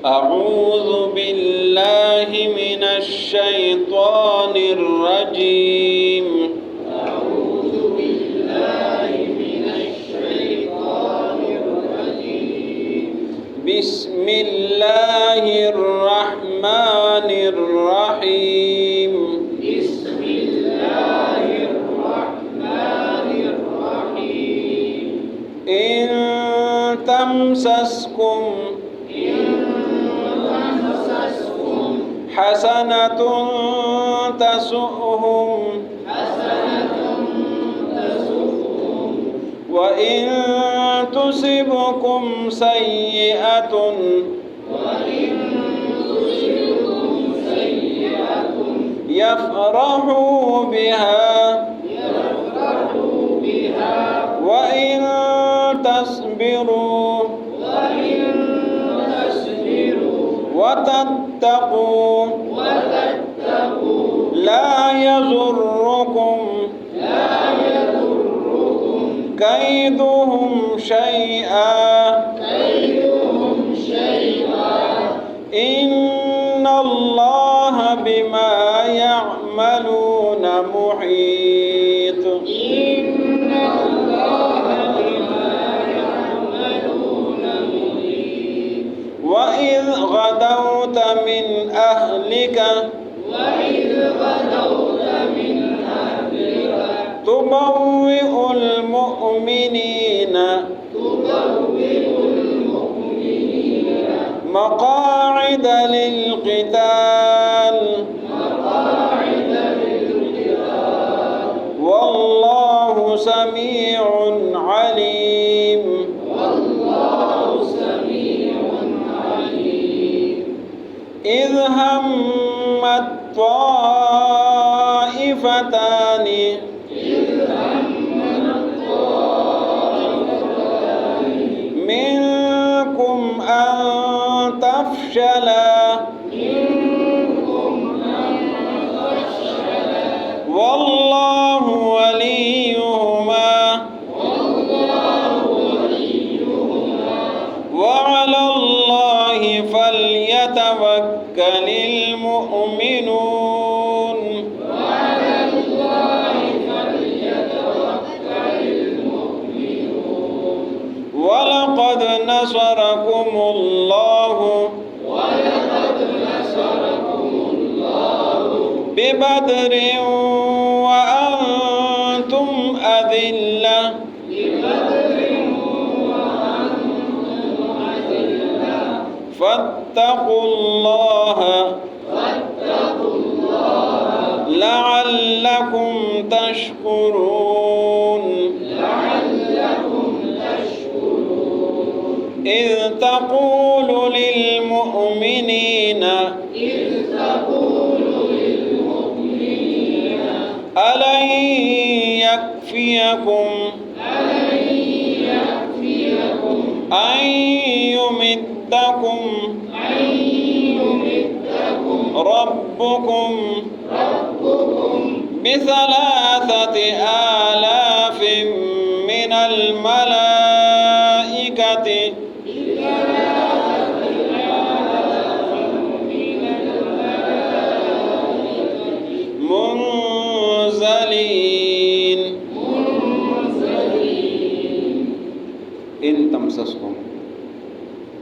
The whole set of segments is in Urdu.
أعوذ بالله من الشيطان الرجيم. أعوذ بالله من الشيطان الرجيم. بسم الله الرحمن الرحيم. بسم الله الرحمن الرحيم. إن تمسسكم حسنة تسؤهم وإن تصبكم سيئة يفرحوا بها وإن تصبروا وتتقوا لا يضركم كيدهم شيئا إن الله بما يعملون محيط. وإذ غدوت من أهلك تبوئ المؤمنين مقاعد للقتال والله سميع عليم. إذ همت طائفتان منكم أن تفشلا والله وليهما وعلى الله فليتوكل المؤمنون. ولقد نصركم الله ببدر وأنتم أذلة فاتقوا الله لعلكم تشكرون. إذ تقول للمؤمنين ألن يكفيكم أن يمدكم ربكم ب3,000 آلاف من الملائكة منزلين. إن تمسسكم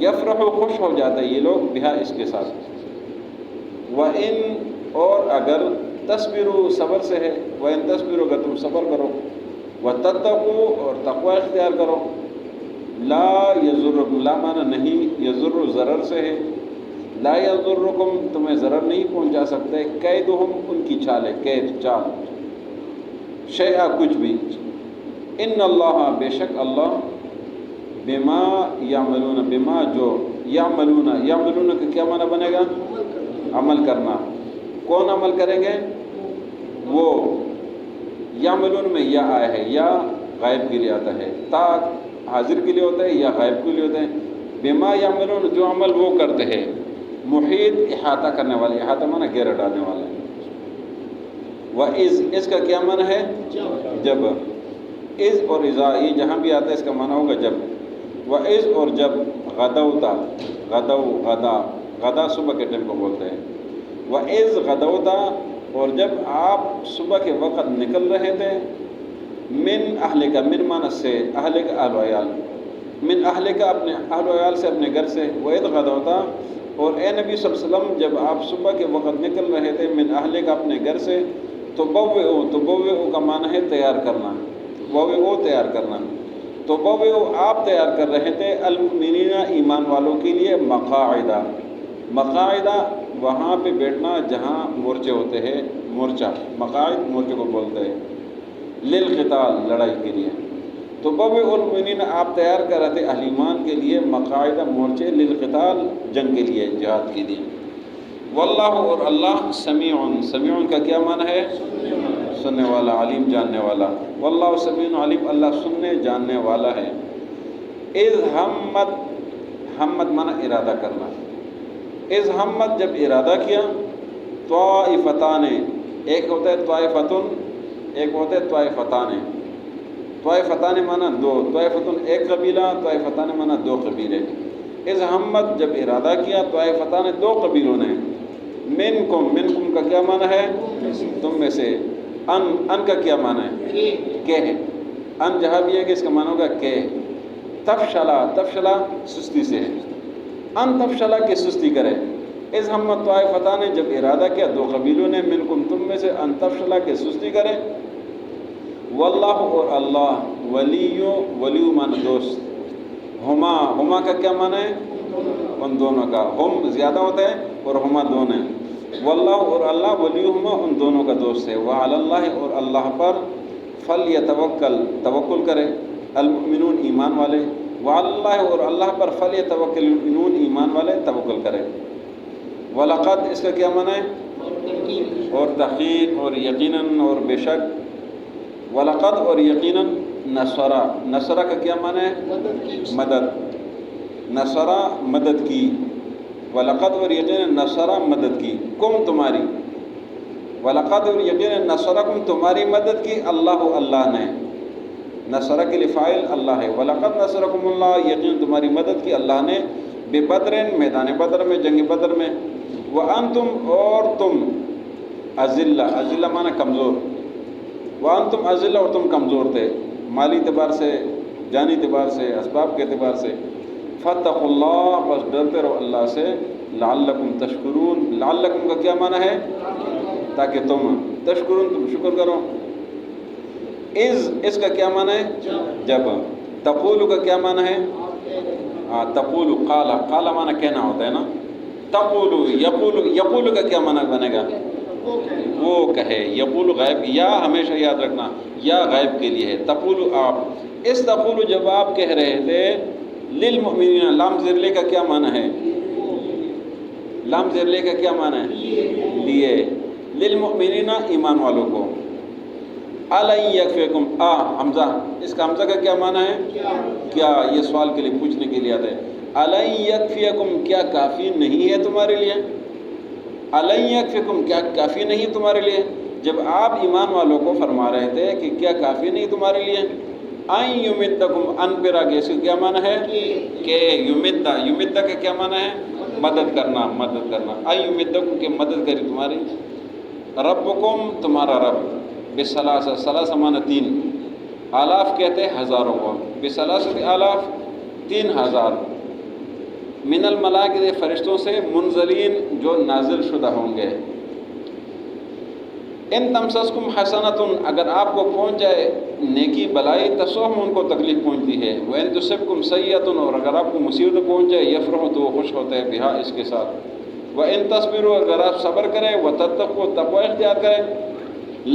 یفرح خوش ہو جاتے یہ لوگ بہا اس کے ساتھ، وَإِن اور اگر تصبروا صبر سے ہے، وَإِن تصبروا اگر تم صبر کرو، وَتَتَّقُوا اور تقوی اختیار کرو، لا یضرکم لا معنی نہیں، یضر ضرر سے ہے، لا یضرکم تمہیں ضرر نہیں پہنچا سکتے، کیدہم ان کی چالیں، قید چال، شیئا کچھ بھی، ان اللہ بے شک اللہ، بما یعملون بما جو یعملون، یعملون کا کیا معنی بنے گا؟ عمل کرنا، کون عمل کریں گے؟ وہ یعملون میں یا آیا ہے، یا غائب کے لیے آتا ہے، تا حاضر کے لیے ہوتا ہے یا غائب کے لیے ہوتا ہے، بما یعملون جو عمل وہ کرتے ہیں، محیط احاطہ کرنے والے، احاطہ معنی گھیرا ڈالنے والے، وَإِذْ اس کا کیا معنی ہے؟ جب، اذ اور اذا یہ جہاں بھی آتا ہے اس کا معنی ہوگا جب، وَإِذْ اور جب، غدوتا غدو غدا غدا صبح کے ٹائم کو بولتے ہیں، وَإِذْ غدوتا اور جب آپ صبح کے وقت نکل رہے تھے، من اہل کا، من معنی سے، اہل کا اہل و عیال، من اہل کا اپنے اہل و عیال سے اپنے گھر سے، وَإِذْ غدوتا اور اے نبی صلی اللہ علیہ وسلم جب آپ صبح کے وقت نکل رہے تھے، من اہل کا اپنے گھر سے، تبوئو کا معنی ہے تیار کرنا، تبوئو تیار کرنا، تبوئو آپ تیار کر رہے تھے، المؤمنین ایمان والوں کے لیے، مقاعدہ، مقاعدہ وہاں پہ بیٹھنا جہاں مورچے ہوتے ہیں، مورچہ مقاعد مورچے کو بولتے ہیں، للقتال لڑائی کے لیے، تبوئو المؤمنین آپ تیار کر رہے تھے اہل ایمان کے لیے، مقاعدہ مورچے، للقتال جنگ کے لیے، جہاد کے لیے، واللہ اور اللہ سمیع، سمیع کا کیا معنی ہے؟ سننے والا، علیم جاننے والا، واللہ سمیع علیم اللہ سننے جاننے والا ہے، اذ ہمت، ہمت معنی ارادہ کرنا، اذ ہمت جب ارادہ کیا، طائفتان ایک ہوتا ہے طائفتن، ایک ہوتا ہے طائفتان، طائفتان معنی دو، طائفتن ایک قبیلہ، طائفتان معنی دو قبیلے، اذ ہمت جب ارادہ کیا، طائفتان دو قبیلوں نے، منکم، منکم کا کیا معنی ہے؟ تم میں سے، ان کا کیا معنی ہے؟ کہ ہے، ان جہاں بھی ہے کہ اس کا معنی ہوگا کہ، تفشلا، تفشلا سستی سے ہے، ان تفشلا کہ سستی کرے، اذ ہمت طائفتان جب ارادہ کیا دو قبیلوں نے، منکم تم میں سے، ان تفشلا کہ سستی کرے، واللہ اور اللہ، ولیو، ولیو معنی دوست، ہما، ہما کا کیا معنی ہے؟ ان دونوں کا، ہم زیادہ ہوتا ہے اور ہما دونوں ہیں، واللہ اور اللہ، ولیہما ان دونوں کا دوست ہے، وعلی اللہ اور اللہ پر، فلیتوکل توکل کرے، المؤمنون ایمان والے، وعلی اللہ اور اللہ پر، فلیتوکل المؤمنون ایمان والے توکل کرے، ولقد اس کا کیا معنی ہے؟ اور تحقیق اور یقیناً اور بے شک، ولقد اور یقیناً، نصرہ، نصرہ کا کیا معنی ہے؟ مدد، نصرہ مدد کی، ولقد اور یقیناً نصرہ مدد کی، کم تمہاری، ولقد اور یقیناً نصرکم تمہاری مدد کی، اللہ اللہ نے، نصرہ کے لیے فاعل اللہ ہے، ولقد نصرکم اللہ یقیناً تمہاری مدد کی اللہ نے، ببدر میدان بدر میں، جنگ بدر میں، وانتم اور تم، اذلہ، اذلہ معنی کمزور، وانتم اذلہ اور تم کمزور تھے، مالی اعتبار سے، جانی اعتبار سے، اسباب کے اعتبار سے، فاتقوا اللہ بس ڈرتے رہو اللہ سے، لعلکم تشکرون، لعلکم کا کیا معنی ہے؟ تاکہ تم تشکرون تم شکر کرو، اس کا کیا معنی ہے؟ جب، تقول کا کیا معنی ہے؟ تقول، قال، قال معنی کہنا ہوتا ہے نا، تقول، یقول، یقول کا کیا معنی بنے گا؟ وہ کہے، یقول غائب، یا ہمیشہ یاد رکھنا یا غائب کے لیے ہے، تقول آپ، اس تقول جب آپ کہہ رہے تھے، للمؤمنین، لام زرلے کا کیا معنی ہے؟ لام زرلے کا کیا معنی ہے؟ لیے، للمؤمنین ایمان والوں کو، الن یکفیکم، حمزہ، اس کا حمزہ کا کیا معنی ہے؟ کیا، یہ سوال کے لیے پوچھنے کے لیے آتا ہے، الن یکفیکم کیا کافی نہیں ہے تمہارے لیے؟ الن یکفیکم کیا کافی نہیں تمہارے لیے؟ جب آپ ایمان والوں کو فرما رہے تھے کہ کیا کافی نہیں تمہارے لیے، ان یمدکم، ان پر آگے اس کا کیا معنی ہے؟ کہ یمدہ، یمدہ کا کیا معنی ہے؟ مدد کرنا، مدد کرنا، ان یمدکم کہ مدد کرے تمہاری، ربکم تمہارا رب، بثلاثہ، ثلاثہ معنی تین، آلاف کہتے ہیں ہزاروں کو، بثلاثہ آلاف 3000، من الملائکۃ فرشتوں سے منزلین جو نازل شدہ ہوں گے. ان تمسسکم حسنۃ اگر آپ کو پہنچ جائے نیکی بلائی تسؤہم ان کو تکلیف پہنچتی ہے. وان تصبکم سیئۃ اور اگر آپ کو مصیبت پہنچ جائے یفرحوا تو وہ خوش ہوتے ہیں بہا اس کے ساتھ. وان تصبروا اگر آپ صبر کریں وتتقوا تقوی اختیار کریں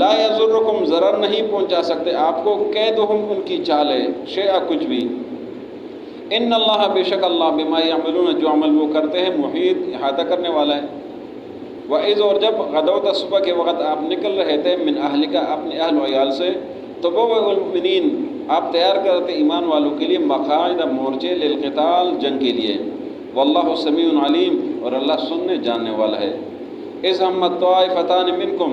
لا یضرکم ضرر نہیں پہنچا سکتے آپ کو کیدہم ان کی چالیں شیئا کچھ بھی. ان اللہ بے شک اللہ بما یعملون جو عمل وہ کرتے ہیں محیط احاطہ کرنے والا ہے. وَإِذْ اور جب غدوت صبح کے وقت آپ نکل رہے تھے من اہلک اپنے اہل و عیال سے تبوّأ المؤمنین آپ تیار کرتے ایمان والوں کے لیے مقاعد مورچے للقتال جنگ کے لیے. واللہ سمیع علیم اور اللہ سننے جاننے والا ہے. اذ ہمت طائفتان منکم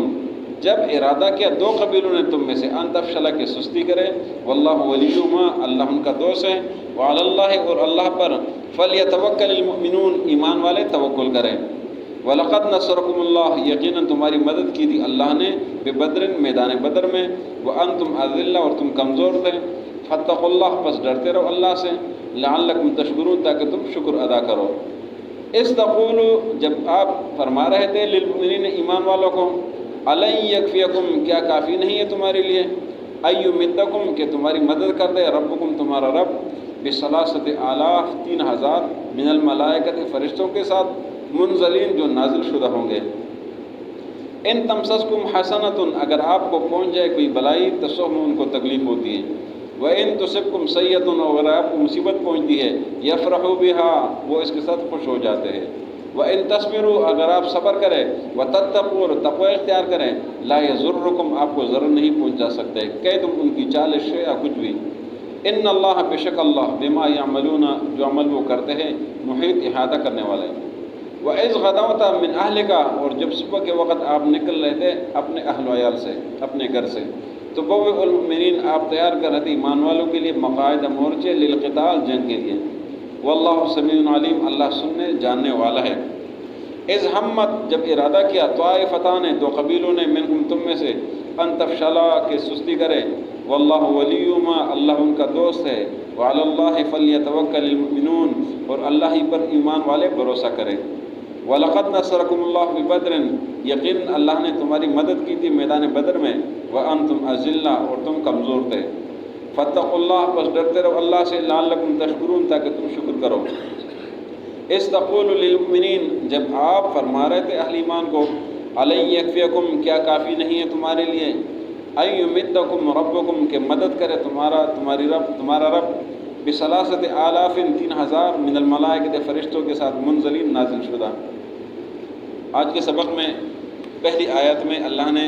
جب ارادہ کیا دو قبیلوں نے تم میں سے ان تفشلا کہ سستی کرے واللہ ولیہما اللہ ان کا دوست ہے وعلی اللہ اور اللہ پر فلیتوکل المؤمنون ایمان والے توکل کریں. وَلَقَدْ نَصَرَكُمُ اللَّهُ یقیناً تمہاری مدد کی تھی اللہ نے ببدر میدان بدر میں وَأَنْتُمْ أَذِلَّةٌ اور تم کمزور تھے. فَاتَّقُوا اللَّهَ پس ڈرتے رہو اللہ سے لَعَلَّكُمْ تَشْكُرُونَ تاکہ تم شکر ادا کرو. اِذْ تَقُولُ جب آپ فرما رہے تھے للمؤمنین ایمان والوں کو أَلَنْ يَكْفِيَكُمْ کیا کافی نہیں ہے تمہارے لیے أَن يُمِدَّكُمْ کہ تمہاری مدد کر دے ربکم تمہارا رب ب3,000 3,000 من الملائکۃ فرشتوں کے ساتھ منزلین جو نازل شدہ ہوں گے. ان تمسسکم حسنۃ اگر آپ کو پہنچ جائے کوئی بلائی تسؤہم ان کو تکلیف ہوتی ہے. وان تصبکم سیئۃ اگر آپ کو مصیبت پہنچتی ہے یفرحوا بها وہ اس کے ساتھ خوش ہو جاتے ہیں. وان تصبروا اگر آپ صبر کریں وتتقوا اور تقوی اختیار کریں لا یضرکم آپ کو ضرر نہیں پہنچا سکتے کیدہم ان کی چال شیئا کچھ بھی. ان اللہ بے شک اللہ بما یعملون جو عمل وہ کرتے ہیں محیط احاطہ کرنے والے ہیں. وَإِذْ غَدَوْتَ مِنْ أَهْلِكَ اور جب صبح کے وقت آپ نکل رہے تھے اپنے اہل و عیال سے اپنے گھر سے تو تبوّأ المؤمنین آپ تیار کر رہے تھے ایمان والوں کے لیے مقاعد مورچے للقتال جنگ کے لیے. واللہ سمیع علیم اللہ سننے جاننے والا ہے. اذ ہمت جب ارادہ کیا طائفتان دو قبیلوں نے منکم تم میں سے ان تفشلا کہ سستی کرے واللہ ولیہما اللہ ان کا دوست ہے وعلی اللہ فلیتوکل المؤمنون اور اللہ ہی پر ایمان والے بھروسہ کریں. وَلَقَدْ نَصَرَكُمُ اللَّهُ بِبَدْرٍ یقیناً اللہ نے تمہاری مدد کی تھی میدان بدر میں وَأَنْتُمْ أَذِلَّةٌ اور تم کمزور تھے. فَاتَّقُوا اللَّهَ پس ڈرتے رہو اللہ سے لَعَلَّكُمْ تَشْكُرُونَ تاکہ تم شکر کرو. اِذْ تَقُولُ لِلْمُؤْمِنِينَ جب آپ فرما رہے تھے اہل ایمان کو أَلَنْ يَكْفِيَكُمْ کیا کافی نہیں ہے تمہارے لیے أَن يُمِدَّكُمْ رَبُّكُمْ کہ مدد کرے تمہارا رب ب3,000 3,000 من الملائکۃ فرشتوں کے ساتھ منزلین نازل شدہ. آج کے سبق میں پہلی آیت میں اللہ نے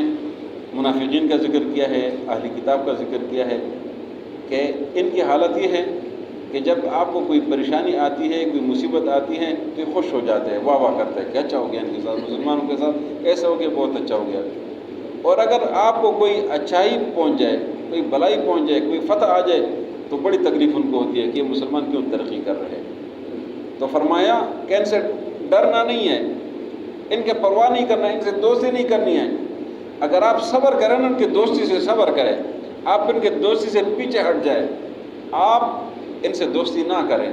منافقین کا ذکر کیا ہے اہل کتاب کا ذکر کیا ہے کہ ان کی حالت یہ ہے کہ جب آپ کو کوئی پریشانی آتی ہے کوئی مصیبت آتی ہے تو یہ خوش ہو جاتے ہیں واہ واہ کرتے ہیں کہ اچھا ہو گیا ان کے ساتھ مسلمانوں کے ساتھ ایسا ہو گیا بہت اچھا ہو گیا. اور اگر آپ کو کوئی اچھائی پہنچ جائے کوئی بلائی پہنچ جائے کوئی فتح آ جائے تو بڑی تکلیف ان کو ہوتی ہے کہ یہ مسلمان کیوں ترقی کر رہے ہیں. تو فرمایا کہ ان سے ڈرنا نہیں ہے ان کے پرواہ نہیں کرنا ان سے دوستی نہیں کرنی ہے. اگر آپ صبر کریں نا ان کی دوستی سے صبر کریں آپ ان کے دوستی سے پیچھے ہٹ جائیں آپ ان سے دوستی نہ کریں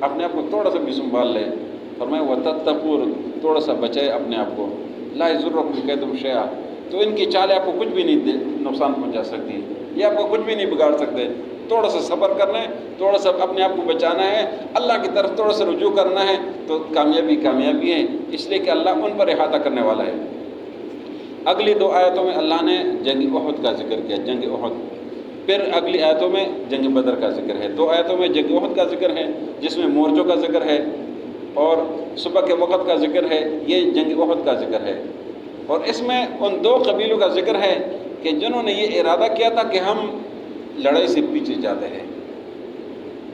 اپنے آپ کو تھوڑا سا بھی سنبھال لیں. فرمایا وَتَتَّقُوا تھوڑا سا بچائے اپنے آپ کو لا یضرکم کیدہم شیئا تو ان کی چالیں آپ کو کچھ بھی نہیں نقصان پہنچا سکتی یہ آپ کو کچھ بھی نہیں بگاڑ سکتے. تھوڑا سا صبر کرنا ہے تھوڑا سا اپنے آپ کو بچانا ہے اللہ کی طرف تھوڑا سا رجوع کرنا ہے تو کامیابی ہے اس لیے کہ اللہ ان پر احاطہ کرنے والا ہے. اگلی 2 آیتوں میں اللہ نے جنگ احد کا ذکر کیا جنگ احد پھر اگلی آیتوں میں جنگ بدر کا ذکر ہے. 2 آیتوں میں جنگ احد کا ذکر ہے جس میں مورچوں کا ذکر ہے اور صبح کے وقت کا ذکر ہے یہ جنگ احد کا ذکر ہے. اور اس میں ان 2 قبیلوں کا ذکر ہے کہ جنہوں نے یہ ارادہ کیا تھا کہ ہم لڑائی سے پیچھے جاتے ہیں.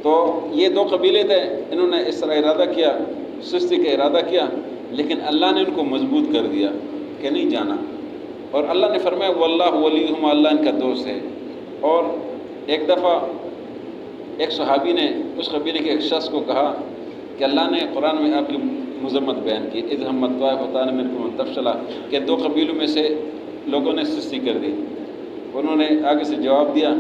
تو یہ 2 قبیلے تھے انہوں نے اس طرح ارادہ کیا سستی کا ارادہ کیا لیکن اللہ نے ان کو مضبوط کر دیا کہ نہیں جانا. اور اللہ نے فرمایا واللہ ولیہم اللہ ان کا دوست ہے. اور ایک دفعہ ایک صحابی نے اس قبیلے کے ایک شخص کو کہا کہ اللہ نے قرآن میں آپ کی مذمت بیان کی اذ ہمت طائفتان منکم ان تفشلا کہ 2 قبیلوں میں سے لوگوں نے سستی کر دی. انہوں نے آگے سے جواب دیا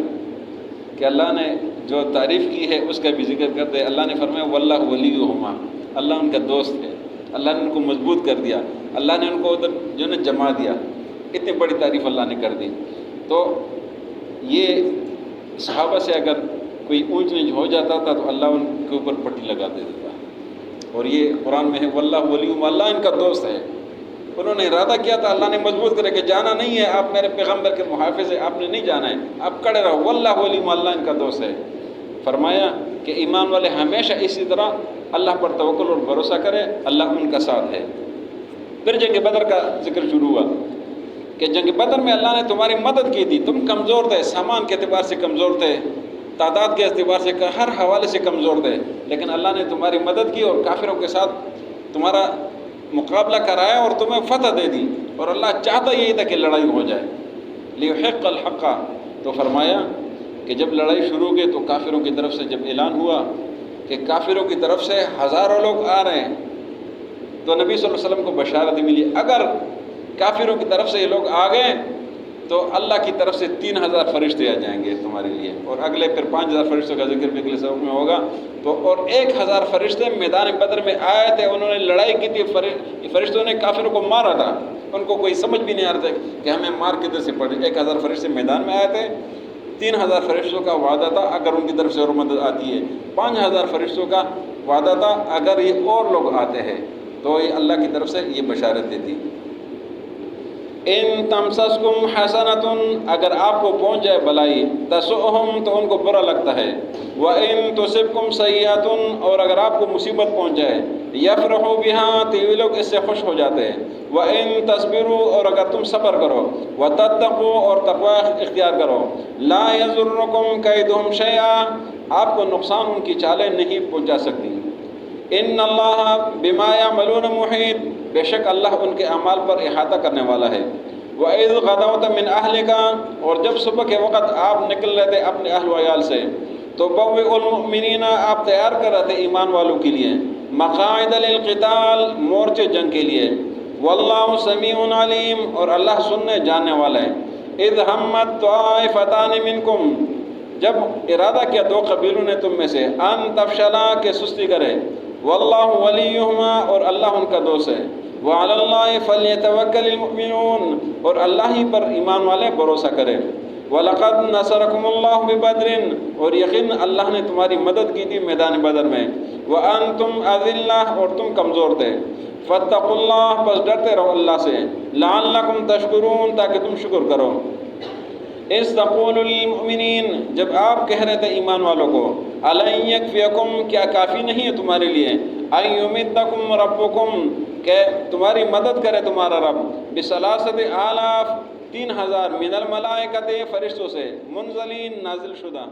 کہ اللہ نے جو تعریف کی ہے اس کا بھی ذکر کرتے ہیں۔ اللہ نے فرمایا واللہ ولیہما، اللہ ان کا دوست ہے، اللہ نے ان کو مضبوط کر دیا، اللہ نے ان کو ادھر جو ہے جما دیا۔ اتنی بڑی تعریف اللہ نے کر دی۔ تو یہ صحابہ سے اگر کوئی اونچ نیچ ہو جاتا تھا تو اللہ ان کے اوپر پٹی لگا دیتا تھا، اور یہ قرآن میں ہے واللہ ولیہما، اللہ ان کا دوست ہے۔ انہوں نے ارادہ کیا تھا، اللہ نے مضبوط کرے کہ جانا نہیں ہے، آپ میرے پیغمبر کے محافظ ہیں، آپ نے نہیں جانا ہے، آپ کڑے رہو، واللہ ولیہما، اللہ ان کا دوست ہے۔ فرمایا کہ ایمان والے ہمیشہ اسی طرح اللہ پر توکل اور بھروسہ کرے، اللہ ان کا ساتھ ہے۔ پھر جنگ بدر کا ذکر شروع ہوا کہ جنگ بدر میں اللہ نے تمہاری مدد کی تھی، تم کمزور تھے، سامان کے اعتبار سے کمزور تھے، تعداد کے اعتبار سے ہر حوالے سے کمزور تھے، لیکن اللہ نے تمہاری مدد کی اور کافروں کے ساتھ تمہارا مقابلہ کرایا اور تمہیں فتح دے دی، اور اللہ چاہتا یہی تھا کہ لڑائی ہو جائے، لیحق الحق۔ تو فرمایا کہ جب لڑائی شروع ہوئی تو کافروں کی طرف سے جب اعلان ہوا کہ کافروں کی طرف سے ہزاروں لوگ آ رہے ہیں، تو نبی صلی اللہ علیہ وسلم کو بشارت ملی اگر کافروں کی طرف سے یہ لوگ آ گئے تو اللہ کی طرف سے 3000 فرشتے آ جائیں گے تمہارے لیے، اور اگلے پھر 5000 فرشتوں کا ذکر بھی اگلے سبق میں ہوگا۔ تو اور 1000 فرشتے میدان بدر میں آئے تھے، انہوں نے لڑائی کی تھی، فرشتوں نے کافروں کو مارا تھا، ان کو کوئی سمجھ بھی نہیں آ رہا تھا کہ ہمیں مار کدھر سے پڑے۔ 1000 فرشتے میدان میں آئے تھے، 3000 فرشتوں کا وعدہ تھا اگر ان کی طرف سے اور مدد آتی ہے، 5000 فرشتوں کا وعدہ تھا اگر یہ اور لوگ آتے ہیں، تو یہ اللہ کی طرف سے یہ بشارت دیتی۔ ان تمسسکم حسنۃ، اگر آپ کو پہنچ جائے بلائی، تسؤہم، تو ان کو برا لگتا ہے، وان تصبکم سیئۃ، اور اگر آپ کو مصیبت پہنچ جائے، یفرحوا بها، تو یہ لوگ اس سے خوش ہو جاتے ہیں، وان تصبروا، اور اگر تم صبر کرو، وتتقوا، اور تقوی اختیار کرو، لا یضرکم کیدہم شیئا، آپ کو نقصان ان کی چالیں نہیں پہنچا سکتی۔ ان اللہ بما یعملون محیط، بے شک اللہ ان کے اعمال پر احاطہ کرنے والا ہے۔ وَإِذْ غَدَوْتَ مِنْ أَهْلِكَ، اور جب صبح کے وقت آپ نکل رہے تھے اپنے اہل و عیال سے، تو بَوِّئُ الْمُؤْمِنِينَ، آپ تیار کر رہے تھے ایمان والوں کے لیے، مقاعد للقتال، مورچے جنگ کے لیے، واللہ سمیع علیم، اور اللہ سننے جاننے والا ہے۔ اذ ہمت طائفتان منکم، جب ارادہ کیا دو قبیلوں نے تم میں سے، ان تفشلا، کہ سستی کرے، واللہ ولیہما، اور اللہ ان کا دوست ہے، وعلی اللہ فلیتوکل المؤمنون، اور اللہ ہی پر ایمان والے بھروسہ کرے، وَلَقَدْ نَصَرَكُمُ اللَّهُ بِبَدْرٍ، اور یقین اللہ نے تمہاری مدد کی تھی میدان بدر میں، وَأَنْتُمْ أَذِلَّةٌ، اور تم کمزور تھے، فَاتَّقُوا اللَّهَ، پس ڈرتے رہو اللہ سے، لَعَلَّكُمْ تَشْكُرُونَ، تاکہ تم شکر کرو۔ اِذْ تَقُولُ لِلْمُؤْمِنِينَ، جب آپ کہہ رہے تھے ایمان والوں کو، أَلَنْ يَكْفِيَكُمْ، کیا کافی نہیں ہے تمہارے لیے، أَنْ يُمِدَّكُمْ رَبُّكُمْ، کہ تمہاری مدد کرے تمہارا رب، ب3,000 3000 من الملائکۃ، فرشتوں سے، منزلین، نازل شدہ،